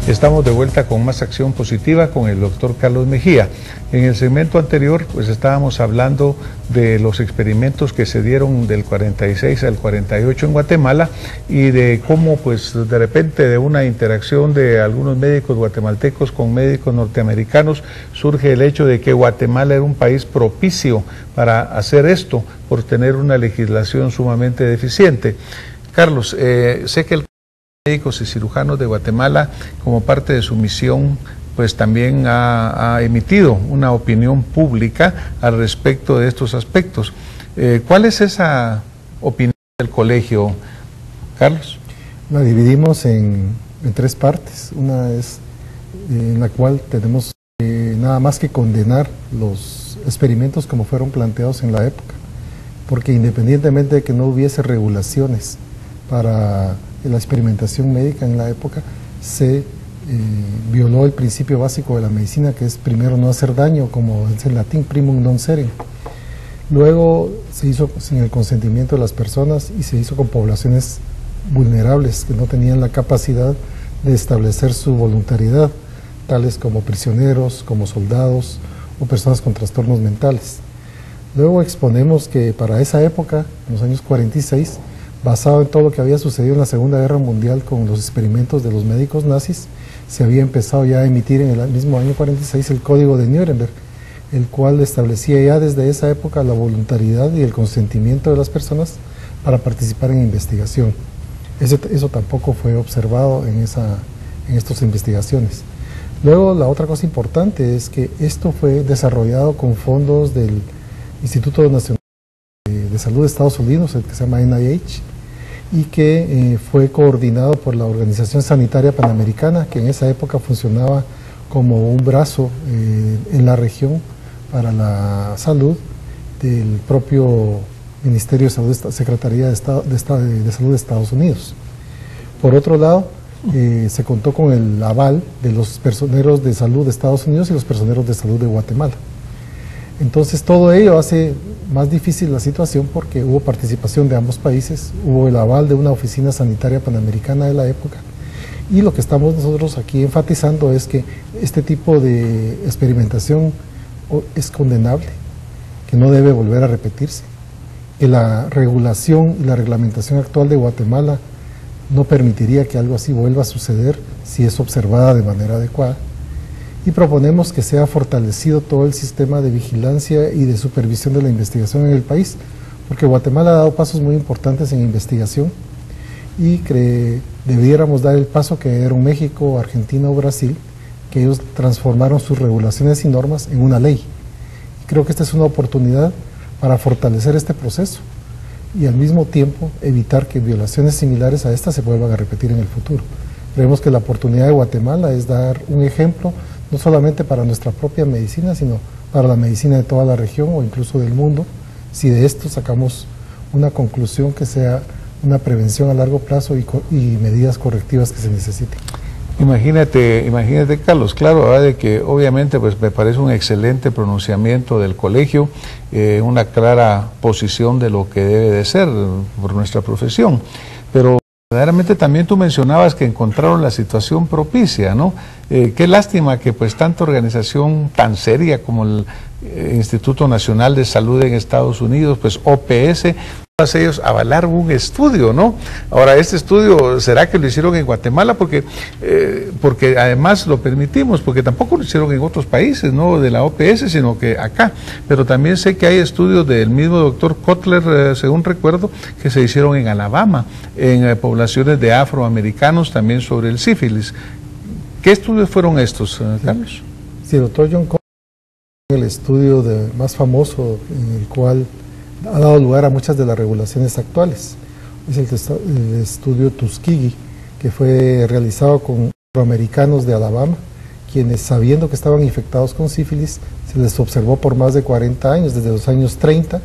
Estamos de vuelta con más acción positiva con el doctor Carlos Mejía. En el segmento anterior pues estábamos hablando de los experimentos que se dieron del 46 al 48 en Guatemala y de cómo pues de repente de una interacción de algunos médicos guatemaltecos con médicos norteamericanos surge el hecho de que Guatemala era un país propicio para hacer esto por tener una legislación sumamente deficiente. Carlos, sé que el médicos y cirujanos de Guatemala, como parte de su misión, pues también ha emitido una opinión pública al respecto de estos aspectos. ¿Cuál es esa opinión del colegio, Carlos? La dividimos en tres partes. Una es en la cual tenemos nada más que condenar los experimentos como fueron planteados en la época, porque independientemente de que no hubiese regulaciones para la experimentación médica en la época, se violó el principio básico de la medicina, que es primero no hacer daño, como es en latín, primum non serem. Luego se hizo sin el consentimiento de las personas y se hizo con poblaciones vulnerables que no tenían la capacidad de establecer su voluntariedad, tales como prisioneros, como soldados o personas con trastornos mentales. Luego exponemos que para esa época, en los años 46, basado en todo lo que había sucedido en la Segunda Guerra Mundial con los experimentos de los médicos nazis, se había empezado ya a emitir en el mismo año 46 el Código de Nuremberg, el cual establecía ya desde esa época la voluntariedad y el consentimiento de las personas para participar en investigación. Eso tampoco fue observado en estas investigaciones. Luego, la otra cosa importante es que esto fue desarrollado con fondos del Instituto Nacional de Salud de Estados Unidos, el que se llama NIH, y que fue coordinado por la Organización Sanitaria Panamericana, que en esa época funcionaba como un brazo en la región para la salud del propio Ministerio de Salud, Secretaría de Salud de Estados Unidos. Por otro lado, se contó con el aval de los personeros de salud de Estados Unidos y los personeros de salud de Guatemala. Entonces todo ello hace más difícil la situación porque hubo participación de ambos países, hubo el aval de una oficina sanitaria panamericana de la época, y lo que estamos nosotros aquí enfatizando es que este tipo de experimentación es condenable, que no debe volver a repetirse, que la regulación y la reglamentación actual de Guatemala no permitiría que algo así vuelva a suceder si es observada de manera adecuada. Y proponemos que sea fortalecido todo el sistema de vigilancia y de supervisión de la investigación en el país, porque Guatemala ha dado pasos muy importantes en investigación y debiéramos dar el paso que dieron México, Argentina o Brasil, que ellos transformaron sus regulaciones y normas en una ley. Y creo que esta es una oportunidad para fortalecer este proceso y al mismo tiempo evitar que violaciones similares a estas se vuelvan a repetir en el futuro. Creemos que la oportunidad de Guatemala es dar un ejemplo no solamente para nuestra propia medicina, sino para la medicina de toda la región o incluso del mundo, si de esto sacamos una conclusión que sea una prevención a largo plazo y medidas correctivas que se necesiten. Imagínate Carlos, claro, ¿verdad? De que obviamente pues me parece un excelente pronunciamiento del colegio, una clara posición de lo que debe de ser por nuestra profesión, pero verdaderamente también tú mencionabas que encontraron la situación propicia, ¿no? Qué lástima que pues tanta organización tan seria como el Instituto Nacional de Salud en Estados Unidos, pues OPS, todos ellos avalaron un estudio, ¿no? Ahora, este estudio, ¿será que lo hicieron en Guatemala? Porque además lo permitimos, porque tampoco lo hicieron en otros países, ¿no? De la OPS, sino que acá. Pero también sé que hay estudios del mismo doctor Kotler, según recuerdo, que se hicieron en Alabama, en poblaciones de afroamericanos, también sobre el sífilis. ¿Qué estudios fueron estos, Carlos? Sí, el doctor John Kotler, el estudio más famoso en el cual ha dado lugar a muchas de las regulaciones actuales. Es el estudio Tuskegee, que fue realizado con afroamericanos de Alabama, quienes sabiendo que estaban infectados con sífilis, se les observó por más de 40 años, desde los años 30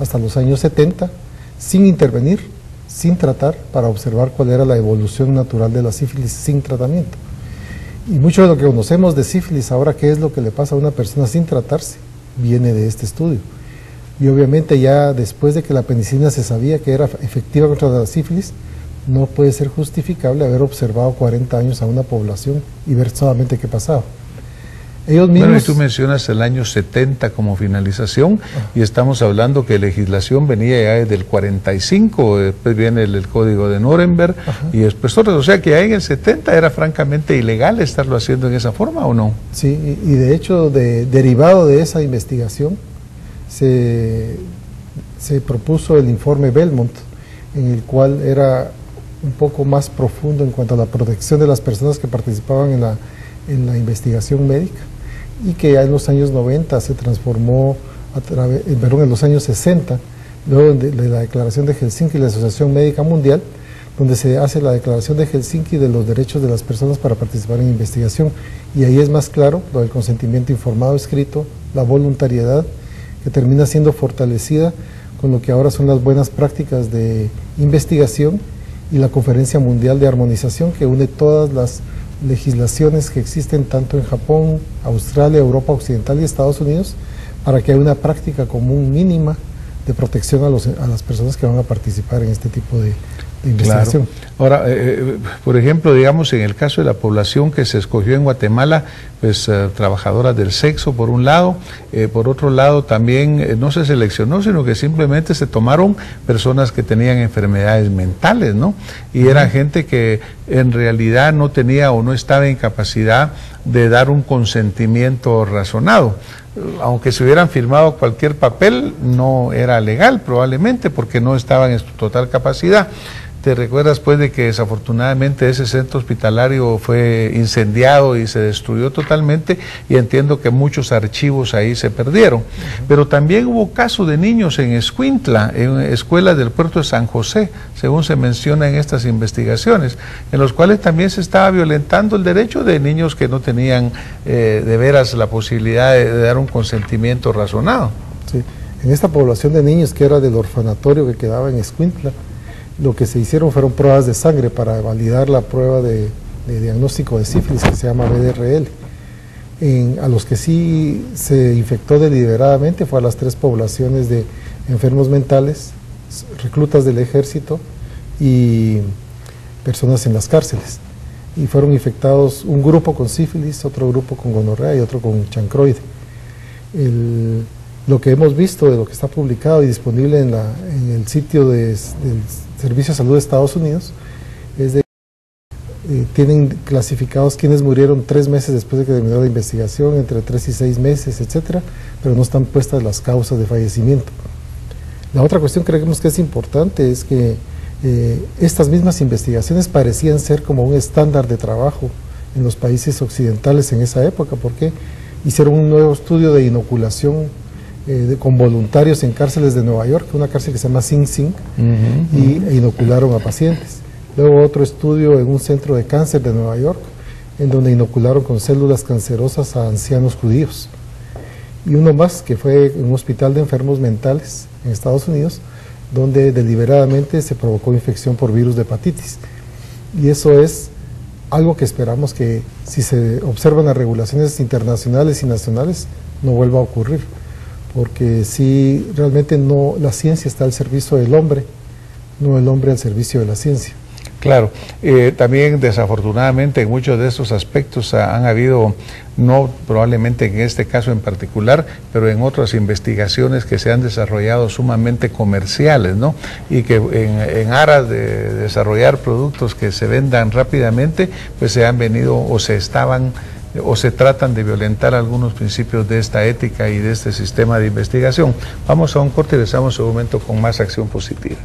hasta los años 70, sin intervenir, sin tratar, para observar cuál era la evolución natural de la sífilis sin tratamiento. Y mucho de lo que conocemos de sífilis ahora, qué es lo que le pasa a una persona sin tratarse, viene de este estudio. Y obviamente ya después de que la penicilina se sabía que era efectiva contra la sífilis, no puede ser justificable haber observado 40 años a una población y ver solamente qué pasaba. Ellos mismos... Bueno, y tú mencionas el año 70 como finalización, y estamos hablando que legislación venía ya desde el 45, después viene el Código de Nuremberg, y después otros, o sea que ya en el 70 era francamente ilegal estarlo haciendo en esa forma, ¿o no? Sí, y de hecho, derivado de esa investigación, se propuso el informe Belmont, en el cual era un poco más profundo en cuanto a la protección de las personas que participaban en la investigación médica, y que ya en los años 90 se transformó, en los años 60, luego de la Declaración de Helsinki y la Asociación Médica Mundial, donde se hace la Declaración de Helsinki de los derechos de las personas para participar en investigación, y ahí es más claro lo del consentimiento informado escrito, la voluntariedad, que termina siendo fortalecida con lo que ahora son las buenas prácticas de investigación, y la Conferencia Mundial de Armonización, que une todas las legislaciones que existen tanto en Japón, Australia, Europa Occidental y Estados Unidos, para que haya una práctica común mínima de protección a las personas que van a participar en este tipo de investigación. Claro. Ahora, por ejemplo, digamos, en el caso de la población que se escogió en Guatemala, pues trabajadoras del sexo por un lado, por otro lado también no se seleccionó, sino que simplemente se tomaron personas que tenían enfermedades mentales, ¿no? Y era gente que en realidad no tenía o no estaba en capacidad de dar un consentimiento razonado. Aunque se hubieran firmado cualquier papel, no era legal probablemente, porque no estaban en su total capacidad. Te recuerdas pues de que desafortunadamente ese centro hospitalario fue incendiado y se destruyó totalmente, y entiendo que muchos archivos ahí se perdieron. Pero también hubo casos de niños en Escuintla, en escuelas del puerto de San José, según se menciona en estas investigaciones, en los cuales también se estaba violentando el derecho de niños que no tenían de veras la posibilidad de dar un consentimiento razonado. Sí. En esta población de niños que era del orfanatorio que quedaba en Escuintla, lo que se hicieron fueron pruebas de sangre para validar la prueba de diagnóstico de sífilis, que se llama BDRL. A los que sí se infectó deliberadamente fue a las 3 poblaciones de enfermos mentales, reclutas del ejército y personas en las cárceles. Y fueron infectados un grupo con sífilis, otro grupo con gonorrea y otro con chancroide. Lo que hemos visto de lo que está publicado y disponible en el sitio del Servicio de Salud de Estados Unidos es de tienen clasificados quienes murieron 3 meses después de que terminó la investigación, entre 3 y 6 meses, etcétera, pero no están puestas las causas de fallecimiento. La otra cuestión que creemos que es importante es que estas mismas investigaciones parecían ser como un estándar de trabajo en los países occidentales en esa época, porque hicieron un nuevo estudio de inoculación con voluntarios en cárceles de Nueva York, una cárcel que se llama Sing Sing, e inocularon a pacientes. Luego otro estudio en un centro de cáncer de Nueva York, en donde inocularon con células cancerosas a ancianos judíos. Y uno más que fue en un hospital de enfermos mentales en Estados Unidos, donde deliberadamente se provocó infección por virus de hepatitis. Y eso es algo que esperamos que, si se observan las regulaciones internacionales y nacionales, no vuelva a ocurrir. Porque si realmente no, la ciencia está al servicio del hombre, no el hombre al servicio de la ciencia. Claro, también desafortunadamente en muchos de estos aspectos han habido, no probablemente en este caso en particular, pero en otras investigaciones que se han desarrollado sumamente comerciales, ¿no? Y que en aras de desarrollar productos que se vendan rápidamente, pues se han venido o se tratan de violentar algunos principios de esta ética y de este sistema de investigación. Vamos a un corte y regresamos en un momento con más Acción Positiva.